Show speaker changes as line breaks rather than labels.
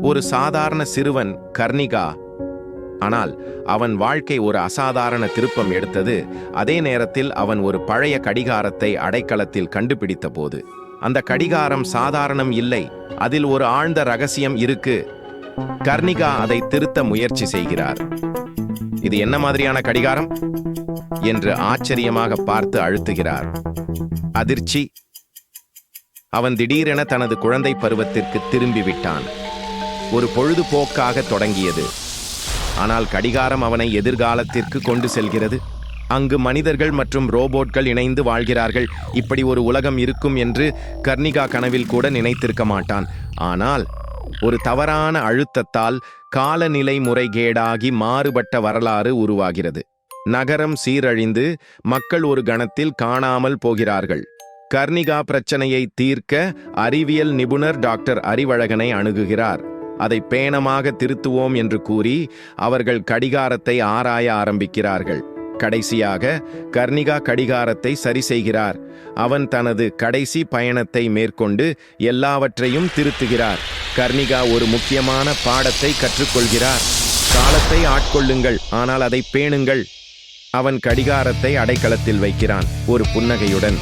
ஒரு சாதாரண சிறுவன் கர்ணிகா. ஆனால் அவன் வாழ்க்கை ஒரு அசாதாரண திருப்பம் எடுத்தது. அதே நேரத்தில் அவன் ஒரு பழைய கடிகாரத்தை அடைக்கலத்தில் கண்டுபிடித்த போது, அந்த கடிகாரம் சாதாரணம் இல்லை, அதில் ஒரு ஆழ்ந்த ரகசியம் இருக்கு. கர்ணிகா அதை திருத்த முயற்சி செய்கிறார். இது என்ன மாதிரியான கடிகாரம் என்று ஆச்சரியமாக பார்த்து அழுத்துகிறார். அதிர்ச்சி. அவன் திடீரென தனது குழந்தை பருவத்திற்கு திரும்பிவிட்டான். ஒரு பொழுதுபோக்காக தொடங்கியது, ஆனால் கடிகாரம் அவனை எதிர்காலத்திற்கு கொண்டு செல்கிறது. அங்கு மனிதர்கள் மற்றும் ரோபோட்கள் இணைந்து வாழ்கிறார்கள். இப்படி ஒரு உலகம் இருக்கும் என்று கர்ணிகா கனவில் கூட நினைத்திருக்க மாட்டான். ஆனால் ஒரு தவறான அழுத்தத்தால் காலநிலை முறைகேடாகி மாறுபட்ட வரலாறு உருவாகிறது. நகரம் சீரழிந்து மக்கள் ஒரு கணத்தில் காணாமல் போகிறார்கள். கர்ணிகா பிரச்சனையை தீர்க்க அறிவியல் நிபுணர் டாக்டர் அறிவழகனை அணுகுகிறார். அதை பேணமாக திருத்துவோம் என்று கூறி அவர்கள் கடிகாரத்தை ஆராய ஆரம்பிக்கிறார்கள். கடைசியாக கர்ணிகா கடிகாரத்தை சரி செய்கிறார். அவன் தனது கடைசி பயணத்தை மேற்கொண்டு எல்லாவற்றையும் திருத்துகிறார். கர்ணிகா ஒரு முக்கியமான பாடத்தை கற்றுக்கொள்கிறார். காலத்தை ஆட்கொள்ளுங்கள், ஆனால் அதை பேணுங்கள். அவன் கடிகாரத்தை அடைக்கலத்தில் வைக்கிறான், ஒரு புன்னகையுடன்.